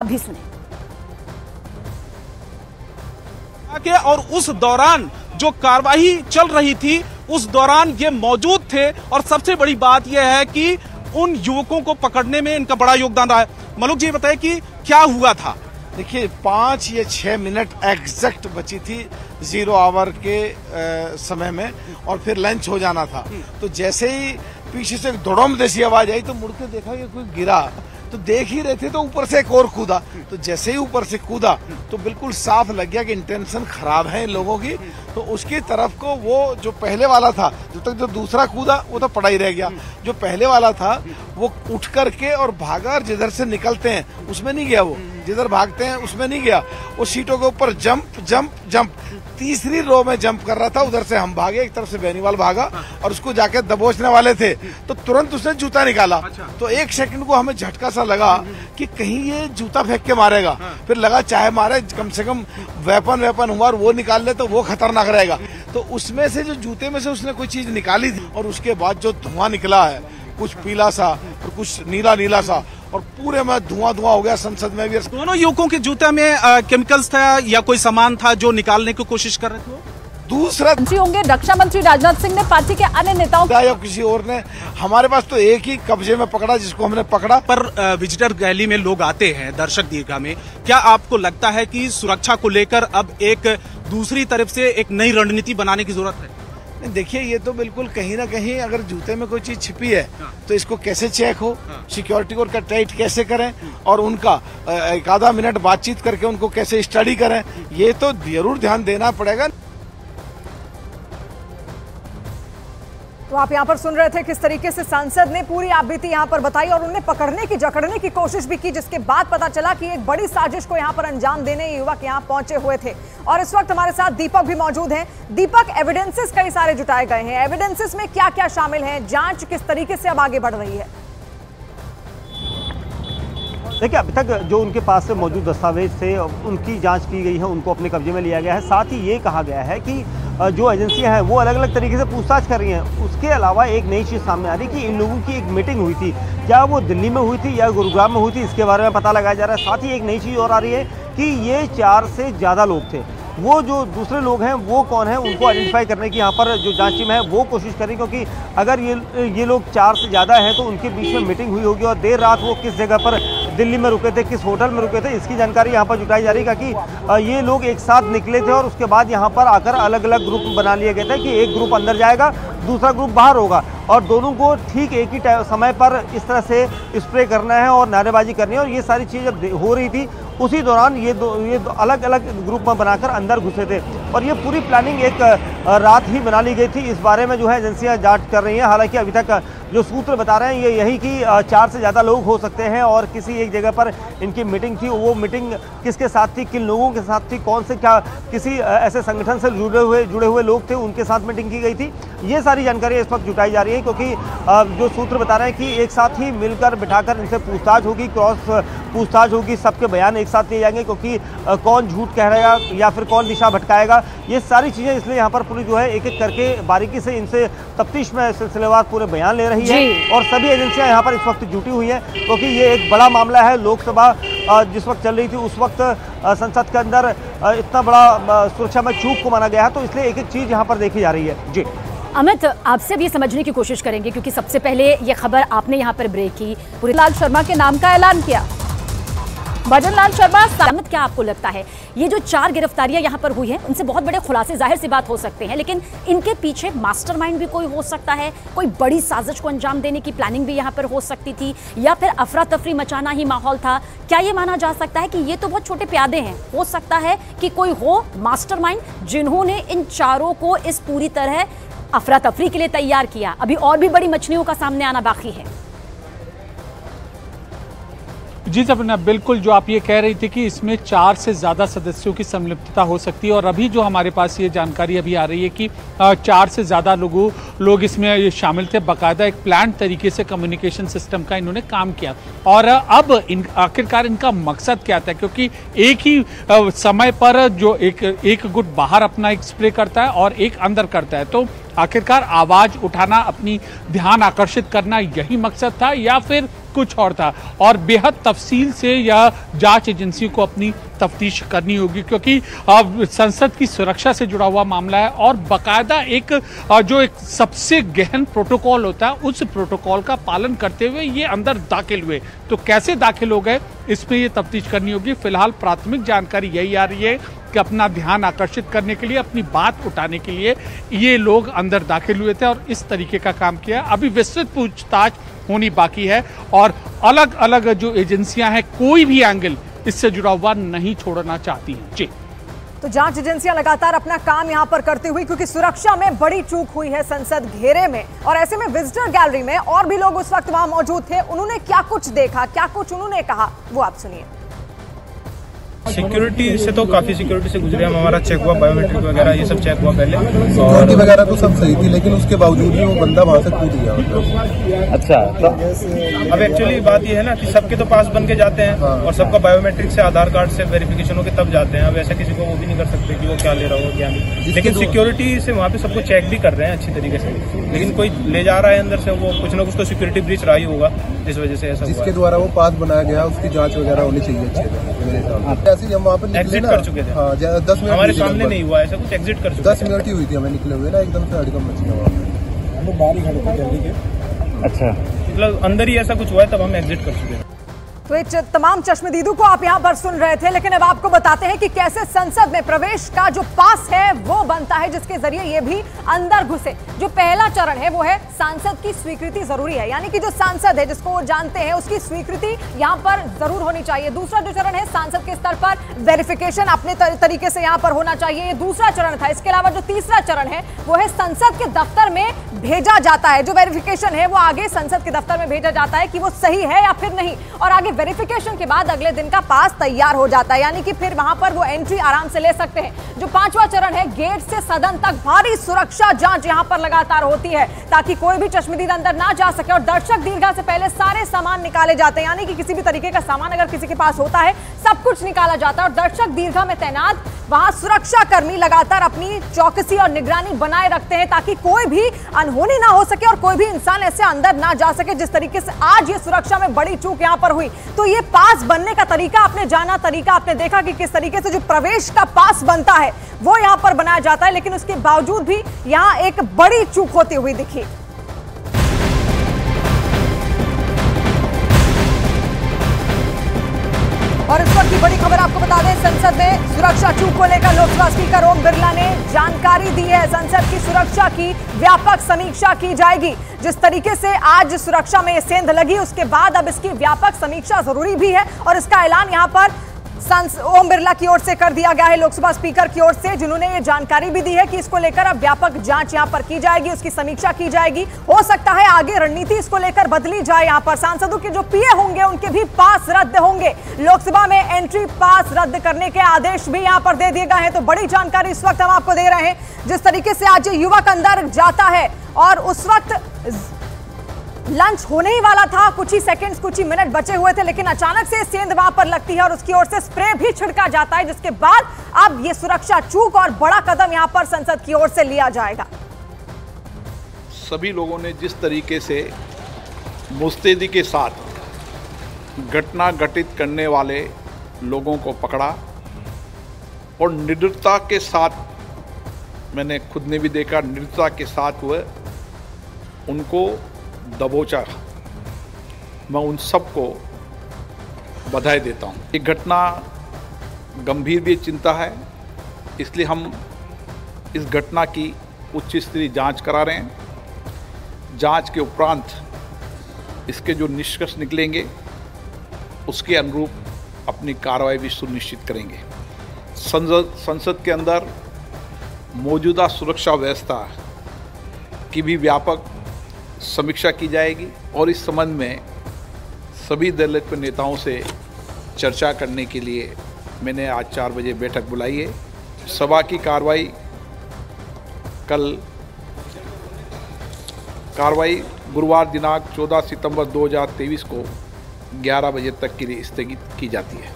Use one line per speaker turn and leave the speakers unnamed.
अभी सुने।
और उस दौरान जो कार्रवाई चल रही थी उस दौरान ये मौजूद थे और सबसे बड़ी बात यह है कि उन युवकों को पकड़ने में इनका बड़ा योगदान रहा है। मलुक जी बताइए कि क्या हुआ था।
देखिए 5 या 6 मिनट एग्जैक्ट बची थी 0 आवर के समय में और फिर लंच हो जाना था। तो जैसे ही पीछे से धड़ोम जैसी आवाज आई तो मुड़ के देखा कि कोई गिरा, तो देख ही रहे थे तो ऊपर से एक और कूदा। तो जैसे ही ऊपर से कूदा तो बिल्कुल साफ लग गया कि इंटेंशन खराब है इन लोगों की। तो उसकी तरफ को वो जो पहले वाला था, जब तक जो दूसरा कूदा वो तो पड़ा ही रह गया। जो पहले वाला था वो उठ करके और भागा और जिधर से निकलते हैं उसमें नहीं गया, वो जिधर भागते हैं उसमें नहीं गया। वो सीटों के ऊपर जंप जंप जंप तीसरी रो में जंप कर रहा था। उधर से हम भागे, एक तरफ से बेनीवाल भागा और उसको जाके दबोचने वाले थे तो तुरंत उसने जूता निकाला। तो 1 सेकंड को हमें झटका सा लगा कि कहीं ये जूता फेंक के मारेगा। फिर लगा चाहे मारे कम से कम वेपन हुआ और वो निकाल ले तो वो खतरनाक रहेगा। तो उसमें से जो जूते में से उसने कोई चीज निकाली थी और उसके बाद जो धुआं निकला है, कुछ पीला सा और कुछ नीला सा और पूरे में धुआं हो गया। संसद में भी
दोनों युवकों के जूते में केमिकल्स था या कोई सामान था जो निकालने की कोशिश कर रहे थे।
दूसरा
मंत्री होंगे रक्षा मंत्री राजनाथ सिंह ने पार्टी के अन्य नेताओं
या किसी और ने, हमारे पास तो एक ही कब्जे में पकड़ा जिसको हमने पकड़ा।
पर विजिटर रैली में लोग आते हैं दर्शक दीर्घा में, क्या आपको लगता है कि सुरक्षा को लेकर अब एक दूसरी तरफ से एक नई रणनीति बनाने की जरूरत है?
देखिए ये तो बिल्कुल कहीं ना कहीं अगर जूते में कोई चीज छिपी है तो इसको कैसे चेक हो, सिक्योरिटी को टाइट कैसे करें और उनका एक आधा मिनट बातचीत करके उनको कैसे स्टडी करें, ये तो जरूर ध्यान देना पड़ेगा।
तो आप यहाँ पर सुन रहे थे किस तरीके से सांसद ने पूरी आपबीती यहाँ पर बताई और उन्हें पकड़ने की जकड़ने की कोशिश भी की, जिसके बाद पता चला कि एक बड़ी साजिश को यहाँ पर अंजाम देने ये युवक यहाँ पहुंचे हुए थे। और इस वक्त हमारे साथ दीपक भी मौजूद हैं। दीपक, एविडेंसेस कई सारे जुटाए गए हैं, एविडेंसेस में क्या क्या शामिल है, जांच किस तरीके से अब आगे बढ़ रही है?
देखिए अभी तक जो उनके पास से मौजूद दस्तावेज थे उनकी जांच की गई है, उनको अपने कब्जे में लिया गया है। साथ ही ये कहा गया है कि जो एजेंसियां हैं वो अलग अलग तरीके से पूछताछ कर रही हैं। उसके अलावा एक नई चीज़ सामने आ रही कि इन लोगों की एक मीटिंग हुई थी, क्या वो दिल्ली में हुई थी या गुरुग्राम में हुई थी, इसके बारे में पता लगाया जा रहा है। साथ ही एक नई चीज़ और आ रही है कि ये 4 से ज़्यादा लोग थे। वो जो दूसरे लोग हैं वो कौन है, उनको आइडेंटिफाई करने की यहाँ पर जो जांच टीम है वो कोशिश करें, क्योंकि अगर ये लोग 4 से ज़्यादा हैं तो उनके बीच में मीटिंग हुई होगी और देर रात वो किस जगह पर दिल्ली में रुके थे, किस होटल में रुके थे, इसकी जानकारी यहाँ पर जुटाई जा रही है। क्योंकि ये लोग एक साथ निकले थे और उसके बाद यहाँ पर आकर अलग अलग ग्रुप बना लिए गए थे कि एक ग्रुप अंदर जाएगा, दूसरा ग्रुप बाहर होगा और दोनों को ठीक एक ही समय पर इस तरह से स्प्रे करना है और नारेबाजी करनी है। और ये सारी चीज़ जब हो रही थी उसी दौरान ये दो अलग अलग ग्रुप में बनाकर अंदर घुसे थे और ये पूरी प्लानिंग एक रात ही बना ली गई थी। इस बारे में जो है एजेंसियां जांच कर रही हैं। हालांकि अभी तक जो सूत्र बता रहे हैं ये यही कि 4 से ज़्यादा लोग हो सकते हैं और किसी एक जगह पर इनकी मीटिंग थी। वो मीटिंग किसके साथ थी, किन लोगों के साथ थी, कौन से क्या किसी ऐसे संगठन से जुड़े हुए लोग थे उनके साथ मीटिंग की गई थी, ये सारी जानकारी इस वक्त जुटाई जा रही है। क्योंकि जो सूत्र बता रहे हैं कि एक साथ ही मिलकर बिठाकर इनसे पूछताछ होगी, क्रॉस पूछताछ होगी, सबके बयान एक साथ लिए जाएंगे क्योंकि कौन झूठ कह रहा है या फिर कौन दिशा भटकाएगा, ये सारी चीज़ें इसलिए यहाँ पर पुलिस जो है एक एक करके बारीकी से इनसे तफ्तीश में सिलसिलेवार पूरे बयान ले रही है। और सभी एजेंसियां यहाँ पर इस वक्त जुटी हुई हैं क्योंकि ये एक बड़ा मामला है। लोकसभा जिस वक्त चल रही थी उस वक्त संसद के अंदर इतना बड़ा सुरक्षा में चूक को माना गया है, तो इसलिए एक एक चीज़ यहाँ पर देखी जा रही है। जी
अमित, आपसे अब ये समझने की कोशिश करेंगे क्योंकि सबसे पहले ये खबर आपने यहाँ पर ब्रेक की, भजन शर्मा के नाम का ऐलान किया। भजन लाल शर्मा, अमित क्या आपको लगता है ये जो 4 गिरफ्तारियां यहाँ पर हुई हैं उनसे बहुत बड़े खुलासे जाहिर सी बात हो सकते हैं, लेकिन इनके पीछे मास्टरमाइंड भी कोई हो सकता है, कोई बड़ी साजिश को अंजाम देने की प्लानिंग भी यहाँ पर हो सकती थी या फिर अफरा तफरी मचाना ही माहौल था? क्या ये माना जा सकता है कि ये तो बहुत छोटे प्यादे हैं, हो सकता है कि कोई हो मास्टरमाइंड जिन्होंने इन 4 को इस पूरी तरह अफरा तफरी के लिए तैयार किया? अभी और भी बड़ी मछलियों का सामने आना बाकी है।
जी सपना, बिल्कुल जो आप ये कह रही थी कि इसमें 4 से ज़्यादा सदस्यों की संलिप्तता हो सकती है और अभी जो हमारे पास ये जानकारी अभी आ रही है कि 4 से ज़्यादा लोग इसमें शामिल थे। बाकायदा एक प्लान तरीके से कम्युनिकेशन सिस्टम का इन्होंने काम किया और अब आखिरकार इनका मकसद क्या था, क्योंकि एक ही समय पर जो एक गुट बाहर अपना एक स्प्रे करता है और एक अंदर करता है, तो आखिरकार आवाज़ उठाना, अपनी ध्यान आकर्षित करना, यही मकसद था या फिर कुछ और था। और बेहद तफसील से यह जांच एजेंसियों को अपनी तफ्तीश करनी होगी, क्योंकि संसद की सुरक्षा से जुड़ा हुआ मामला है और बाकायदा एक सबसे गहन प्रोटोकॉल होता है, उस प्रोटोकॉल का पालन करते हुए ये अंदर दाखिल हुए। तो कैसे दाखिल हो गए, इसमें ये तफ्तीश करनी होगी। फिलहाल प्राथमिक जानकारी यही आ रही है कि अपना ध्यान आकर्षित करने के लिए, अपनी बात उठाने के लिए ये लोग अंदर दाखिल हुए थे और इस तरीके का काम किया। अभी विस्तृत पूछताछ होनी बाकी है और अलग अलग जो एजेंसियां हैं कोई भी एंगल इससे जुड़ा हुआ नहीं छोड़ना चाहती हैं। जी,
तो जांच एजेंसियां लगातार अपना काम यहां पर करती हुई, क्योंकि सुरक्षा में बड़ी चूक हुई है संसद घेरे में। और ऐसे में विजिटर गैलरी में और भी लोग उस वक्त वहां मौजूद थे, उन्होंने क्या कुछ देखा, क्या कुछ उन्होंने कहा, वो आप सुनिए।
सिक्योरिटी से तो काफी सिक्योरिटी से गुजरे हम, हमारा चेक हुआ, बायोमेट्रिक वगैरह ये सब चेक हुआ पहले।
सिक्योरिटी वगैरह तो सब सही थी, लेकिन उसके बावजूद भी वो बंदा वहां से कूद गया।
अच्छा, तो अब एक्चुअली बात ये है ना कि सबके तो पास बन के जाते हैं और सबका बायोमेट्रिक से, आधार कार्ड से वेरिफिकेशन होकर तब जाते हैं। अब ऐसा किसी को वो भी नहीं कर सकते कि वो क्या ले रहा हो क्या नहीं। लेकिन सिक्योरिटी से वहाँ पे सबको चेक भी कर रहे हैं अच्छी तरीके से, लेकिन कोई ले जा रहा है अंदर से, वो कुछ ना कुछ तो सिक्योरिटी ब्रीच रहा ही होगा, इस वजह से ऐसा।
जिसके द्वारा वो पास बनाया गया उसकी जाँच वगैरह होनी चाहिए अच्छे। हम वहाँ पर
एग्जिट कर चुके थे।
हाँ, 10 मिनट
हमारे सामने नहीं हुआ ऐसा कुछ, एग्जिट कर चुके।
10 मिनट ही हुई थी हमें निकले हुए ना, एकदम से हड़कंप मच गया वहाँ पे। हम लोग बाहर ही खड़े थे जल्दी के।
अच्छा, मतलब अंदर ही ऐसा कुछ हुआ है, तब हम एग्जिट कर चुके हैं।
तो ये तमाम चश्मदीदों को आप यहां पर सुन रहे थे, लेकिन अब आपको बताते हैं कि कैसे संसद में प्रवेश का जो पास है वो बनता है, जिसके जरिए ये भी अंदर घुसे। जो पहला चरण है वो है सांसद की स्वीकृति जरूरी है, यानी कि जो सांसद है जिसको वो जानते हैं उसकी स्वीकृति यहां पर जरूर होनी चाहिए। दूसरा जो चरण है सांसद के स्तर पर वेरिफिकेशन अपने तरीके से यहां पर होना चाहिए, ये दूसरा चरण था। इसके अलावा जो तीसरा चरण है वो है संसद के दफ्तर में भेजा जाता है, जो वेरिफिकेशन है वो आगे संसद के दफ्तर में भेजा जाता है कि वो सही है या फिर नहीं, और आगे वेरिफिकेशन के बाद अगले दिन का पास तैयार हो जाता है, यानी कि फिर वहां पर वो एंट्री आराम से ले सकते हैं। जो पांचवा चरण है, गेट से सदन तक भारी सुरक्षा जांच यहां पर लगातार होती है ताकि कोई भी चश्मदीद अंदर ना जा सके, और दर्शक दीर्घा से पहले सारे सामान निकाले जाते हैं, यानी कि किसी भी तरीके का सामान अगर किसी के पास होता है सब कुछ निकाला जाता है। और दर्शक दीर्घा में तैनात वहां सुरक्षा कर्मी लगातार अपनी चौकसी और निगरानी बनाए रखते हैं ताकि कोई भी अनहोनी ना हो सके और कोई भी इंसान ऐसे अंदर ना जा सके। जिस तरीके से आज ये सुरक्षा में बड़ी चूक यहां पर हुई, तो ये पास बनने का तरीका आपने जाना, तरीका आपने देखा कि किस तरीके से जो प्रवेश का पास बनता है वो यहां पर बनाया जाता है, लेकिन उसके बावजूद भी यहां एक बड़ी चूक होती हुई दिखी। और इस वक्त की बड़ी खबर आपको बता दें, संसद में सुरक्षा चूक को लेकर लोकसभा स्पीकर ओम बिरला ने जानकारी दी है। संसद की सुरक्षा की व्यापक समीक्षा की जाएगी। जिस तरीके से आज सुरक्षा में सेंध लगी, उसके बाद अब इसकी व्यापक समीक्षा जरूरी भी है, और इसका ऐलान यहां पर ओम बिरला की ओर से कर दिया गया है, लोकसभा स्पीकर की ओर से, जिन्होंने ये जानकारी भी दी है कि इसको लेकर अब व्यापक जांच यहां पर की जाएगी, उसकी समीक्षा की जाएगी। हो सकता है आगे रणनीति इसको लेकर बदली जाए। यहां पर सांसदों के जो पीए होंगे उनके भी पास रद्द होंगे, लोकसभा में एंट्री पास रद्द करने के आदेश भी यहां पर दे दिए गए हैं। तो बड़ी जानकारी इस वक्त हम आपको दे रहे हैं। जिस तरीके से आज युवक अंदर जाता है और उस वक्त लंच होने ही वाला था, कुछ ही सेकंड्स, कुछ ही मिनट बचे हुए थे, लेकिन अचानक से सेंध वहां पर लगती है और उसकी ओर से स्प्रे भी छिड़का जाता है, जिसके बाद अब ये सुरक्षा चूक और बड़ा कदम यहां पर संसद की ओर से लिया जाएगा।
सभी लोगों ने जिस तरीके से मुस्तैदी के साथ घटना घटित करने वाले लोगों को पकड़ा और निर्दयता के साथ, मैंने खुद ने भी देखा, निर्दयता के साथ हुए उनको दबोचा, मैं उन सबको बधाई देता हूँ। ये घटना गंभीर भी चिंता है, इसलिए हम इस घटना की उच्च स्तरीय जांच करा रहे हैं। जांच के उपरांत इसके जो निष्कर्ष निकलेंगे उसके अनुरूप अपनी कार्रवाई भी सुनिश्चित करेंगे। संसद के अंदर मौजूदा सुरक्षा व्यवस्था की भी व्यापक समीक्षा की जाएगी और इस संबंध में सभी दल के नेताओं से चर्चा करने के लिए मैंने आज 4 बजे बैठक बुलाई है। सभा की कार्रवाई गुरुवार दिनांक 14 सितंबर 2023 को 11 बजे तक के लिए स्थगित की जाती है।